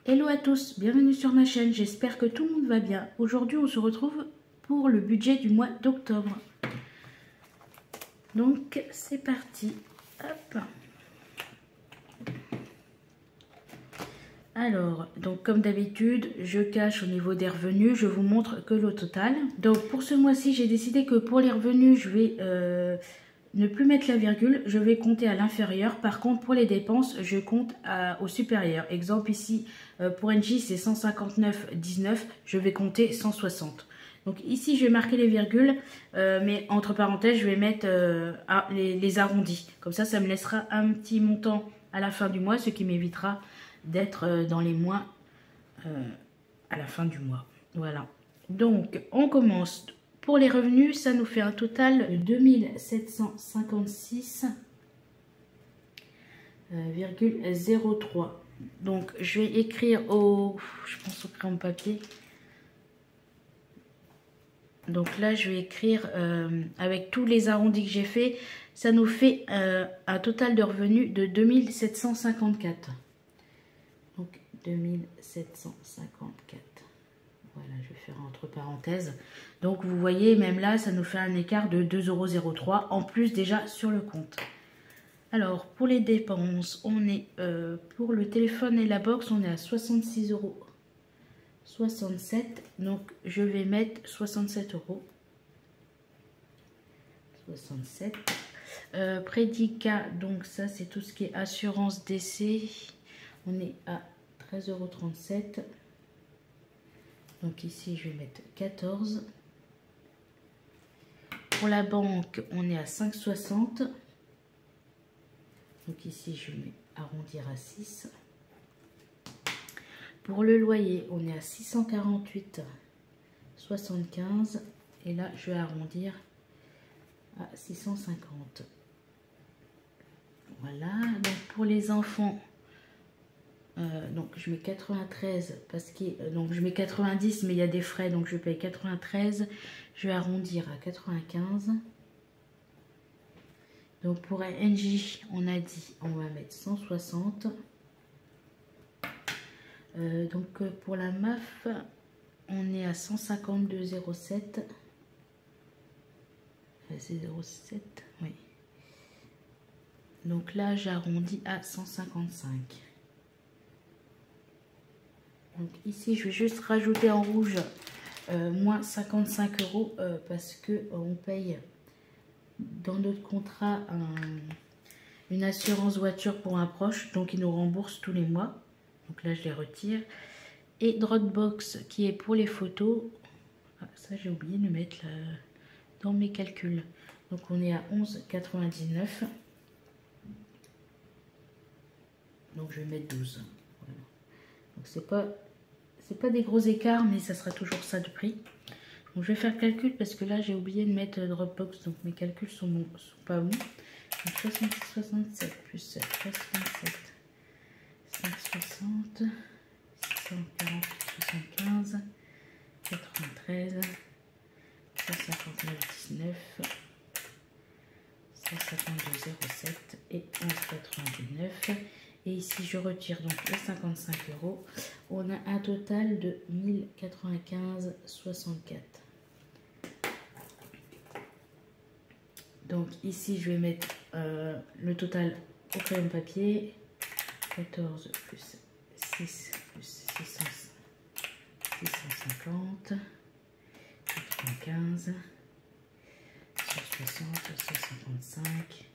Hello à tous, bienvenue sur ma chaîne, j'espère que tout le monde va bien. Aujourd'hui on se retrouve pour le budget du mois d'octobre. Donc c'est parti. Hop. Alors, donc comme d'habitude, je cache au niveau des revenus, je vous montre que le total. Donc pour ce mois-ci, j'ai décidé que pour les revenus, je vais ne plus mettre la virgule, je vais compter à l'inférieur. Par contre, pour les dépenses, je compte au supérieur. Exemple ici, pour NJ, c'est 159,19, je vais compter 160. Donc ici, je vais marquer les virgules, mais entre parenthèses, je vais mettre les arrondis. Comme ça me laissera un petit montant à la fin du mois, ce qui m'évitera d'être dans les moins à la fin du mois. Voilà. Donc, on commence. Pour les revenus, ça nous fait un total de 2756,03. Donc, je vais écrire je pense au crayon papier. Donc là, je vais écrire avec tous les arrondis que j'ai fait. Ça nous fait un total de revenus de 2754. Donc 2754. Voilà, je vais faire entre parenthèses. Donc vous voyez, même là, ça nous fait un écart de 2,03 € en plus déjà sur le compte. Alors, pour les dépenses, on est pour le téléphone et la box, on est à 66,67 €. Donc je vais mettre 67 €. 67. Prédicat, donc ça c'est tout ce qui est assurance décès. On est à 13,37 €. Donc ici, je vais mettre 14. Pour la banque, on est à 5,60. Donc ici, je vais arrondir à 6. Pour le loyer, on est à 648,75. Et là, je vais arrondir à 650. Voilà. Donc pour les enfants, donc je mets 93 parce que donc je mets 90 mais il y a des frais donc je paye 93. Je vais arrondir à 95. Donc pour un NJ on a dit on va mettre 160. Donc pour la MAF on est à 152,07. C'est 0,7 oui. Donc là j'arrondis à 155. Donc ici, je vais juste rajouter en rouge moins 55 € parce que on paye dans notre contrat une assurance voiture pour un proche. Donc, ils nous remboursent tous les mois. Donc là, je les retire. Et Dropbox qui est pour les photos. Ah, ça, j'ai oublié de le mettre dans mes calculs. Donc, on est à 11,99 €. Donc, je vais mettre 12. Voilà. Donc, c'est pas des gros écarts, mais ça sera toujours ça de prix. Donc je vais faire le calcul parce que là j'ai oublié de mettre Dropbox, donc mes calculs sont pas bons. Donc 67 plus 67, 560, 640, 75, 93, 159, 19, 152,07 et 11,99. Et ici, je retire donc les 55 €. On a un total de 1095,64. Donc ici, je vais mettre le total au crayon papier. 14 plus 6 plus 650, 95, 160, 155.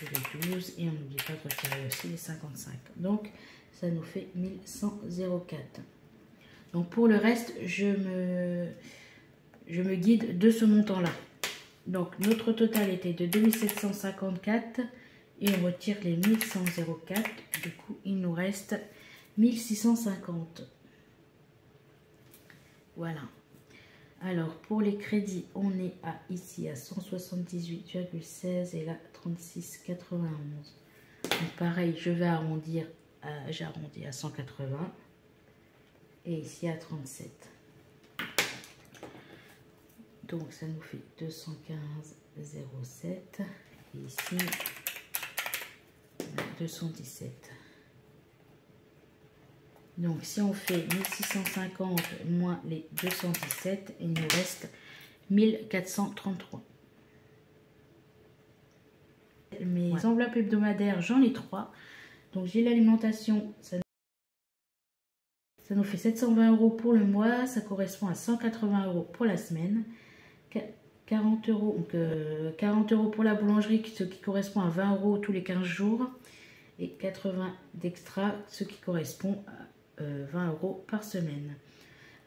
Les 12 et on n'oublie pas de retirer aussi les 55. Donc ça nous fait 1100,04. Donc pour le reste, je me guide de ce montant là. Donc notre total était de 2754 et on retire les 1100,04. Du coup il nous reste 1650. Voilà. Alors, pour les crédits, on est ici à 178,16 et là 36,91. Donc, pareil, je vais arrondir, j'arrondis à 180 et ici à 37. Donc, ça nous fait 215,07 et ici 217. Donc si on fait 1650 moins les 217, il nous reste 1433. Mes enveloppes hebdomadaires, j'en ai 3. Donc j'ai l'alimentation, ça nous fait 720 € pour le mois, ça correspond à 180 € pour la semaine. 40 €, donc 40 € pour la boulangerie, ce qui correspond à 20 € tous les 15 jours. Et 80 d'extra, ce qui correspond à 20 € par semaine.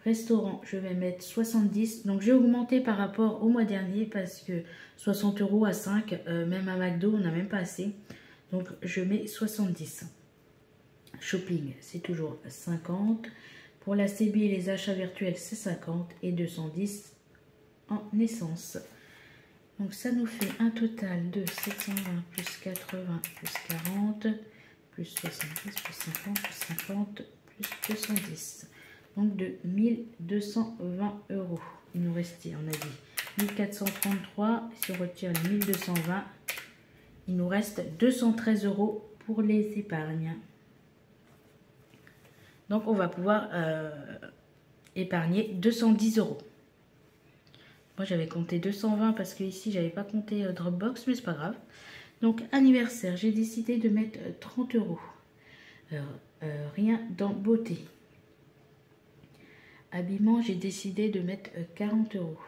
Restaurant, je vais mettre 70. Donc j'ai augmenté par rapport au mois dernier parce que 60 € à 5, même à McDo, on n'a même pas assez. Donc je mets 70. Shopping, c'est toujours 50. Pour la CB et les achats virtuels, c'est 50 et 210 en essence. Donc ça nous fait un total de 720 plus 80 plus 40 plus 70 plus 50 plus 50 plus 210. Donc de 1220 €. Il nous restait, on a dit 1433. Si on retire les 1220, il nous reste 213 € pour les épargnes. Donc on va pouvoir épargner 210 €. Moi j'avais compté 220 parce que ici j'avais pas compté Dropbox, mais c'est pas grave. Donc anniversaire, j'ai décidé de mettre 30 €. Rien dans beauté. Habillement, j'ai décidé de mettre 40 €.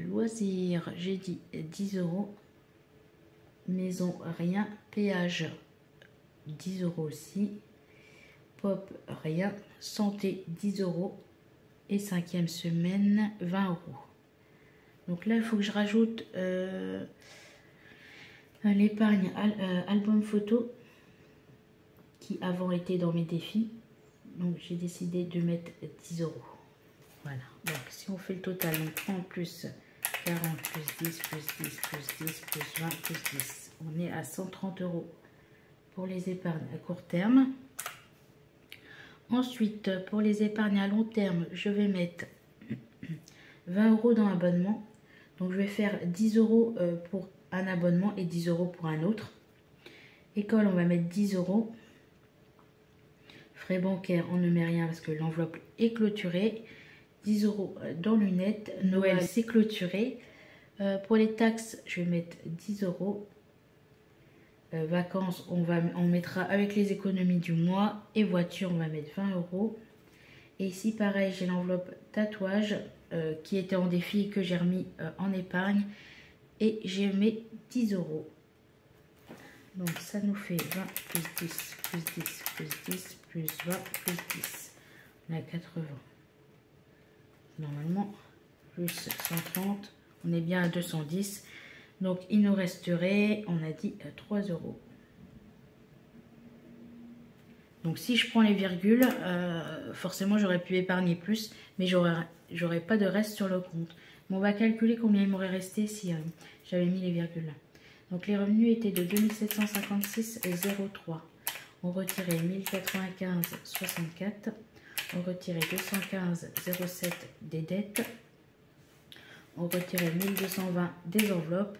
Loisirs, j'ai dit 10 €. Maison, rien. Péage, 10 € aussi. Pop, rien. Santé, 10 €. Et 5e semaine, 20 €. Donc là, il faut que je rajoute l'épargne album photo qui avant était dans mes défis. Donc j'ai décidé de mettre 10 €. Voilà. Donc si on fait le total, donc 30 plus 40 plus 10 plus 10 plus 10 plus 20 plus 10. On est à 130 € pour les épargnes à court terme. Ensuite, pour les épargnes à long terme, je vais mettre 20 € dans l'abonnement. Donc, je vais faire 10 € pour un abonnement et 10 € pour un autre. École, on va mettre 10 €. Frais bancaires, on ne met rien parce que l'enveloppe est clôturée. 10 € dans lunettes. Noël, c'est clôturé. Pour les taxes, je vais mettre 10 €. Vacances, on mettra avec les économies du mois. Et voiture, on va mettre 20 €. Et ici, pareil, j'ai l'enveloppe tatouage qui était en défi et que j'ai remis en épargne. Et j'ai mis 10 €. Donc, ça nous fait 20 plus 10 plus 10 plus 10 plus 20 plus 10. On a 80. Normalement, plus 130. On est bien à 210. Donc, il nous resterait, on a dit, 3 €. Donc, si je prends les virgules, forcément, j'aurais pu épargner plus, mais j'aurais pas de reste sur le compte. Mais on va calculer combien il m'aurait resté si j'avais mis les virgules. Donc, les revenus étaient de 2756,03. On retirait 1095,64. On retirait 215,07 des dettes. On retirait 1220 des enveloppes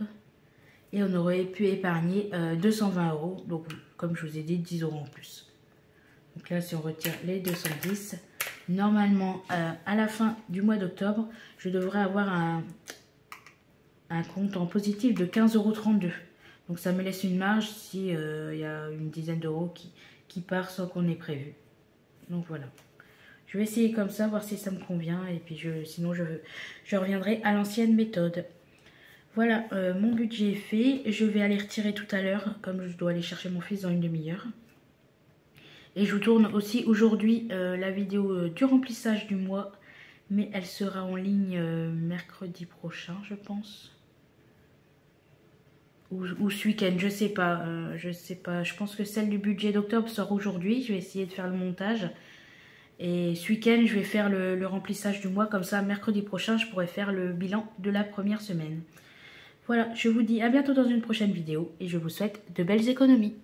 et on aurait pu épargner 220 €. Donc, comme je vous ai dit, 10 € en plus. Donc là, si on retire les 210, normalement, à la fin du mois d'octobre, je devrais avoir un compte en positif de 15,32 €. Donc, ça me laisse une marge si y a une dizaine d'euros qui part sans qu'on ait prévu. Donc, voilà. Je vais essayer comme ça, voir si ça me convient. Et puis, sinon, je reviendrai à l'ancienne méthode. Voilà, mon budget est fait. Je vais aller retirer tout à l'heure, comme je dois aller chercher mon fils dans une demi-heure. Et je vous tourne aussi aujourd'hui la vidéo du remplissage du mois. Mais elle sera en ligne mercredi prochain, je pense. Ou ce week-end, je sais pas. Je pense que celle du budget d'octobre sort aujourd'hui. Je vais essayer de faire le montage. Et ce week-end, je vais faire le remplissage du mois. Comme ça, mercredi prochain, je pourrai faire le bilan de la première semaine. Voilà, je vous dis à bientôt dans une prochaine vidéo. Et je vous souhaite de belles économies.